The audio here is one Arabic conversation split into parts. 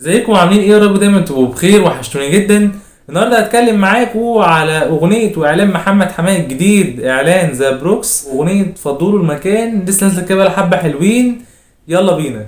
ازيكم عاملين ايه؟ يا رب دايما تبقوا بخير، وحشتوني جدا. النهارده هتكلم معاكم على اغنيه واعلان محمد حماقي الجديد، اعلان ذا بروكس، اغنيه فضلوا المكان لسه نازله كده حبه حلوين. يلا بينا.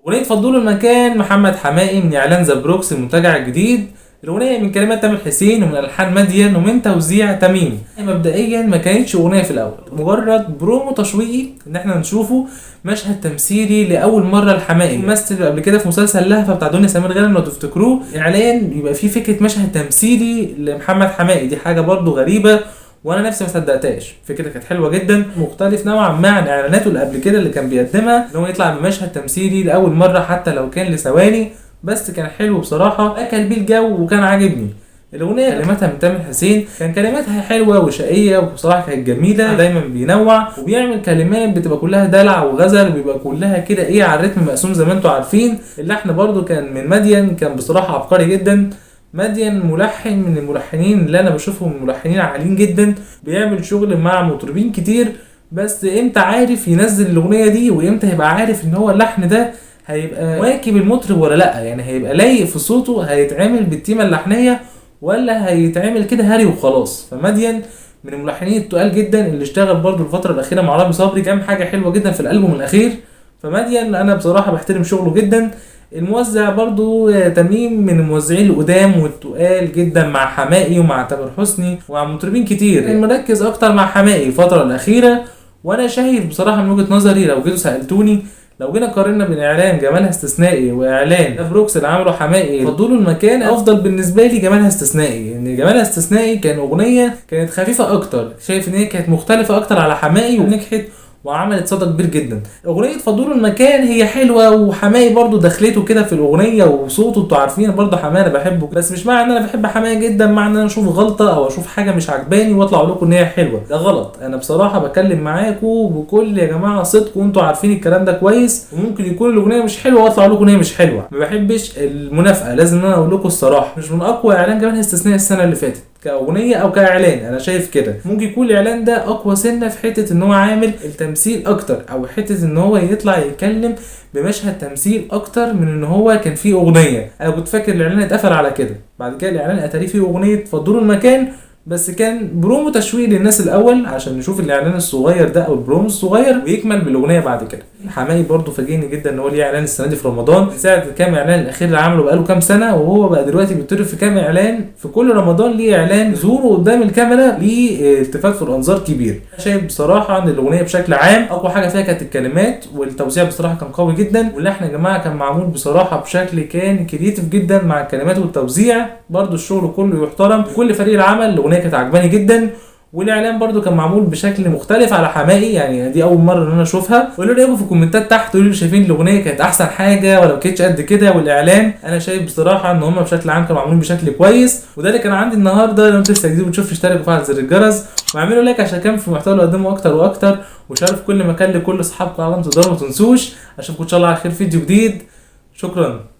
اغنيه فضلوا المكان محمد حماقي من اعلان ذا بروكس المنتجع الجديد. الاغنيه من كلمات تامر حسين ومن الحان مدين ومن توزيع تميم. مبدئيا ما كانتش اغنيه في الاول، مجرد برومو تشويقي ان احنا نشوفه مشهد تمثيلي لاول مره لحماقي. مثل قبل كده في مسلسل لهفه بتاع دنيا سمير غانم لو تفتكروه. اعلان يبقى فيه فكره مشهد تمثيلي لمحمد حماقي، دي حاجه برضو غريبه وانا نفسي ما صدقتهاش. فكرة كانت حلوه جدا، مختلف نوعا ما عن اعلاناته اللي قبل كده اللي كان بيقدمها، ان هو يطلع بمشهد تمثيلي لاول مره حتى لو كان لثواني، بس كان حلو بصراحه، اكل بيه الجو وكان عاجبني. الاغنيه كلماتها من تامر حسين، كان كلماتها حلوه وشقيه وبصراحه كانت جميله. دايما بينوع وبيعمل كلمات بتبقى كلها دلع وغزل، وبيبقى كلها كده ايه على الريتم مقسوم زي ما انتم عارفين. اللحن برده كان من مدين، كان بصراحه عبقري جدا. مدين ملحن من الملحنين اللي انا بشوفهم ملحنين عاليين جدا، بيعمل شغل مع مطربين كتير، بس امتى عارف ينزل الاغنيه دي، وامتى هيبقى عارف ان هو اللحن ده هيبقى واكب المطرب ولا لا، يعني هيبقى لايق في صوته، هيتعمل بالتيمه اللحنيه ولا هيتعمل كده هري وخلاص. فمدين من الملحنين التقال جدا اللي اشتغل برضو الفتره الاخيره مع رامي صبري، كام حاجه حلوه جدا في الالبوم الاخير. فمدين انا بصراحه بحترم شغله جدا. الموزع برضو تميم من الموزعين القدام والتقال جدا مع حماقي ومع تامر حسني ومع مطربين كتير. المركز اكتر مع حماقي الفتره الاخيره، وانا شايف بصراحه من وجهه نظري لو جيتوا سالتوني، لو جينا قارنا بين اعلان جمالها استثنائي واعلان ذا بروكس اللي عمله حماقي فضلوا المكان، افضل بالنسبه لي جمالها استثنائي. ان جمالها استثنائي كان اغنيه كانت خفيفه اكتر، شايف ان هي كانت مختلفه اكتر على حماقي ونجحت وعملت صدى كبير جدا. اغنيه فضلوا المكان هي حلوه، وحماقي برضو دخلته كده في الاغنيه وصوته، انتوا عارفين برضو حماقي انا بحبه، بس مش معنى ان انا بحب حماقي جدا معنى ان انا اشوف غلطه او اشوف حاجه مش عجباني واطلع اقول لكم ان هي حلوه، ده غلط. انا بصراحه بكلم معاكم بكل يا جماعه صدق، وانتوا عارفين الكلام ده كويس، وممكن يكون الاغنيه مش حلوه واطلع اقول لكم ان هي مش حلوه. ما بحبش المنافقه، لازم ان انا اقول لكم الصراحه. مش من اقوى اعلان جمالها استثناء السنه اللي فاتت كاغنيه او كاعلان، انا شايف كده. ممكن يكون الاعلان ده اقوى سنه في حته ان هو عامل التمثيل اكتر، او حته ان هو يطلع يتكلم بمشهد تمثيل اكتر من ان هو كان فيه اغنيه. انا كنت فاكر الاعلان اتقفل على كده، بعد كده الاعلان اتاري فيه اغنيه فضلوا المكان، بس كان برومو تشويق للناس الاول عشان نشوف الاعلان الصغير ده او البرومو الصغير، ويكمل بالاغنيه بعد كده. حماقي برضو فاجئني جدا ان هو ليه اعلان السنه دي في رمضان، من ساعه كام اعلان الاخير اللي عمله بقاله كام سنه، وهو بقى دلوقتي بيطرف في كام اعلان في كل رمضان. ليه اعلان ظهوره قدام الكاميرا ليه التفات في الانظار كبير. شايف بصراحه ان الاغنيه بشكل عام اقوى حاجه فيها كانت الكلمات، والتوزيع بصراحه كان قوي جدا، واللحن يا جماعه كان معمول بصراحه بشكل كان كرييتيف جدا مع الكلمات والتوزيع. برضو الشغل كله يحترم، كل فريق العمل. الاغنيه كانت عجباني جدا، والاعلان برضو كان معمول بشكل مختلف على حماقي، يعني دي اول مره ان انا اشوفها. قولوا لي رايكم في الكومنتات تحت، قولوا لي شايفين الاغنيه كانت احسن حاجه ولا ما كانتش قد كده. والاعلان انا شايف بصراحه ان هم بشكل عام كانوا معمولين بشكل كويس. وده اللي كان عندي النهارده. لو انتوا لسه جديد بتشوف اشترك وفعل زر الجرس واعملوا لايك عشان كان في محتوى اللي اقدمه اكتر واكتر، وشاركوا في كل مكان لكل اصحابكم على الانتظار. ما تنسوش اشوفكم ان شاء الله على خير في فيديو جديد. شكرا.